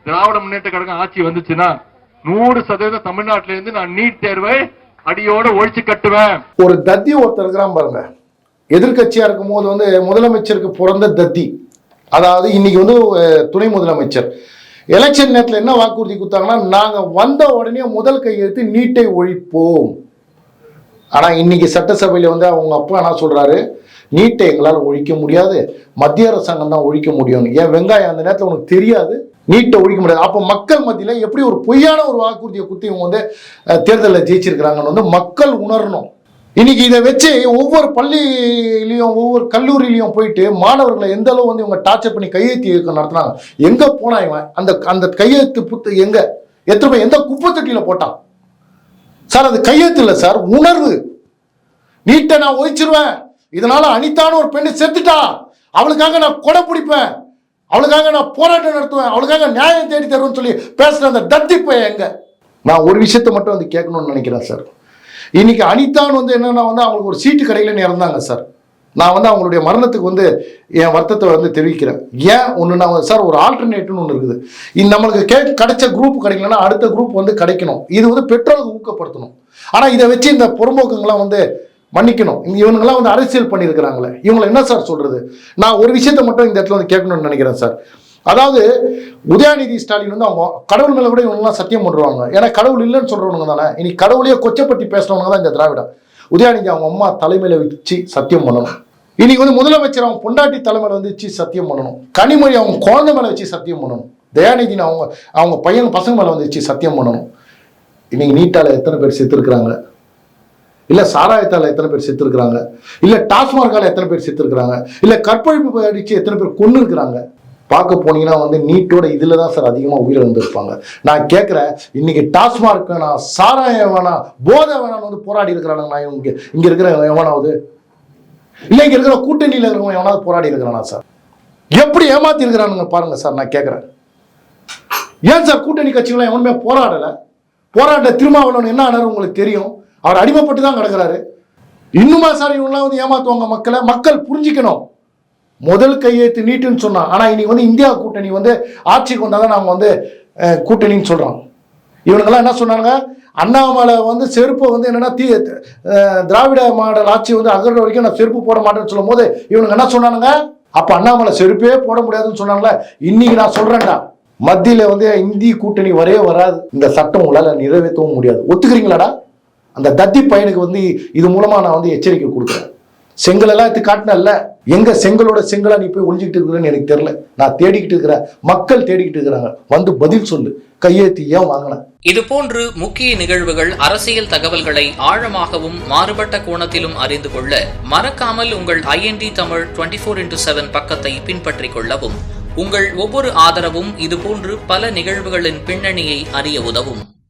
திராவிட முன்னேற்ற கழகம் ஆட்சி வந்துச்சுன்னா 100% தமிழ்நாட்டில இருந்து நான் நீட் தேர்வை அடியோட ஒழிச்சு கட்டுவேன். ஒரு தத்தி ஒருத்தர் இருக்கிறான் பாருங்க, எதிர்கட்சியா இருக்கும் போது வந்து முதலமைச்சருக்கு பிறந்த தத்தி, அதாவது இன்னைக்கு வந்து துணை முதலமைச்சர் எலெக்ஷன் நேரத்தில் என்ன வாக்குறுதி கொடுத்தாங்கன்னா, நாங்க வந்த உடனே முதல் கையெழுத்து நீட்டை ஒழிப்போம். ஆனா இன்னைக்கு சட்டசபையில வந்து அவங்க அப்பா என்ன சொல்றாரு, நீட்டை எங்களால் ஒழிக்க முடியாது, மத்திய அரசாங்கம் தான் ஒழிக்க முடியும். ஏன் வெங்காயம் அந்த நேரத்தில் உனக்கு தெரியாது, நீட்டை ஒழிக்க முடியாது. அப்போ மக்கள் மத்தியில் எப்படி ஒரு பொய்யான ஒரு வாக்குறுதியை குத்தி இவங்க வந்து தேர்தலில் ஜெயிச்சிருக்கிறாங்கன்னு வந்து மக்கள் உணரணும். இன்னைக்கு இதை வச்சு ஒவ்வொரு பள்ளியிலையும் ஒவ்வொரு கல்லூரியிலையும் போயிட்டு மாணவர்களை எந்த அளவு வந்து இவங்க டார்ச்சர் பண்ணி கையெழுத்து இயக்கம் நடத்தினாங்க. எங்க போனா இவன் அந்த கையெழுத்து புத்து எங்க எத்தனை பேர் எந்த குப்பை தொட்டியில போட்டான் சார்? அது கையெழுத்து இல்லை சார், உணர்வு. நீட்டை நான் ஒழிச்சிருவேன், இதனால அனிதான்னு ஒரு பெண்ணு செத்துட்டான், அவளுக்காக நான் கொடை பிடிப்பேன், அவளுக்காக நான் போராட்டம் நடத்துவேன், அவளுக்காக நியாயம் தேடி தருவேன்னு சொல்லி பேசுற அந்த தத்திப்பை எங்க? நான் ஒரு விஷயத்தை மட்டும் வந்து கேட்கணும்னு நினைக்கிறேன் சார். இன்னைக்கு அனிதான்னு வந்து என்னன்னா வந்து அவங்களுக்கு ஒரு சீட்டு கடையிலன்னு இறந்தாங்க சார். நான் வந்து அவங்களுடைய மரணத்துக்கு வந்து என் வருத்தத்தை வந்து தெரிவிக்கிறேன். ஏன் ஒன்று நான் சார் ஒரு ஆல்டர்னேட்டிவ்னு ஒன்று இருக்குது. இது நம்மளுக்கு கிடைச்ச குரூப் கிடைக்கலன்னா அடுத்த குரூப் வந்து கிடைக்கணும். இது வந்து பெற்றோருக்கு ஊக்கப்படுத்தணும். ஆனால் இதை வச்சு இந்த புறம்போக்குங்களாம் வந்து மன்னிக்கணும். இவனுங்களாம் வந்து அரசியல் பண்ணியிருக்கிறாங்களே, இவங்களை என்ன சார் சொல்றது? நான் ஒரு விஷயத்தை மட்டும் இந்த இடத்துல வந்து கேட்கணும்னு நினைக்கிறேன் சார். அதாவது உதயநிதி ஸ்டாலின் வந்து அவங்க கடவுள் மேல கூட இவங்கெல்லாம் சத்தியம் பண்ணுவாங்க. ஏன்னா கடவுள் இல்லைன்னு சொல்றவங்க தானே. இன்னைக்கு கடவுளையே கொச்சப்பட்டி பேசுறவங்க தான் இந்த திராவிடம். உதயநிதி அவங்க அம்மா தலைமையில வச்சு சத்தியம் பண்ணணும். இன்னைக்கு வந்து முதலமைச்சர் அவங்க பொண்டாட்டி தலைமையில வந்து வச்சு சத்தியம் பண்ணணும். கனிமொழி அவங்க குழந்தை மேல வச்சு சத்தியம் பண்ணணும். தயாநிதி அவங்க பையன் பசங்க மேல வந்து வச்சு சத்தியம் பண்ணணும். இன்னைக்கு நீட்டால எத்தனை பேர் செத்துருக்குறாங்க, இல்ல சாராயத்தால எத்தனை பேர் செத்துருக்குறாங்க, இல்ல டாஸ்மார்க்கால எத்தனை பேர் செத்துருக்குறாங்க, இல்ல கற்பழிப்பு அடிச்சு எத்தனை பேர் கொண்டு இருக்கிறாங்க. பார்க்க போனீங்கன்னா வந்து நீட்டோட இதுல தான் சார் அதிகமாக உயிரை வந்திருப்பாங்க. நான் கேட்குறேன், இன்னைக்கு டாஸ்மார்க் வேணாம், சாராயம் வேணாம், போதை வேணாம்னு வந்து போராடி இருக்கிறானுங்க. நான் இங்க இருக்கிற எவனாவது இல்லை, இங்க இருக்கிற கூட்டணியில் இருக்கிறவங்க எவனாவது போராடி இருக்கிறானா சார்? எப்படி ஏமாத்தி இருக்கிறானுங்க பாருங்க சார். நான் கேட்குறேன், ஏன் சார் கூட்டணி கட்சிகளாம் எவனுமே போராடலை? போராட்ட திருமாவளவன் என்ன ஆனாரு உங்களுக்கு தெரியும். அவர் அடிமைப்பட்டு தான் கிடக்கிறாரு. இன்னுமா சார் இவங்களாம் வந்து ஏமாத்துவாங்க மக்களை? மக்கள் புரிஞ்சிக்கணும். முதல் கையெழுத்து நீட்டுன்னு சொன்னான். ஆனால் இன்னைக்கு வந்து இந்தியா கூட்டணி வந்து ஆட்சிக்கு வந்தால் நாங்கள் வந்து கூட்டணின்னு சொல்கிறோம். இவனுங்கெல்லாம் என்ன சொன்னாங்க, அண்ணாமலை வந்து செருப்பை வந்து என்னன்னா திராவிட மாடல் ஆட்சி வந்து அகற வரைக்கும் நான் செருப்பு போட மாட்டேன்னு சொல்லும் போது இவனுங்க என்ன சொன்னானுங்க, அப்போ அண்ணாமலை செருப்பே போட முடியாதுன்னு சொன்னாங்களே. இன்னைக்கு நான் சொல்றேன்டா, மத்தியில் வந்து இந்திய கூட்டணி வரவே வராது. இந்த சட்டம் உங்களால் நிறைவேற்றவும் முடியாது. ஒத்துக்கிறீங்களாடா? அந்த தத்தி பையனுக்கு வந்து இது மூலமா நான் வந்து எச்சரிக்கை கொடுக்குறேன். செங்கலெல்லாம் எடுத்து காட்டினல்ல, எங்க செங்கலோட செங்கலா நீ போய் ஒழிஞ்சிட்டு இருக்கிறேன்னு எனக்கு தெரியல. நான் தேடிக்கிட்டு இருக்கிறேன், மக்கள் தேடிக்கிட்டு இருக்கிறாங்க. வந்து பதில் சொல்லு, கையெழுத்து ஏன் வாங்கின? இதுபோன்று முக்கிய நிகழ்வுகள், அரசியல் தகவல்களை ஆழமாகவும் மாறுபட்ட கோணத்திலும் அறிந்து கொள்ள மறக்காமல் உங்கள் IND தமிழ் 24x7 பக்கத்தை பின்பற்றிக் கொள்ளவும். உங்கள் ஒவ்வொரு ஆதரவும் இதுபோன்று பல நிகழ்வுகளின் பின்னணியை அறிய உதவும்.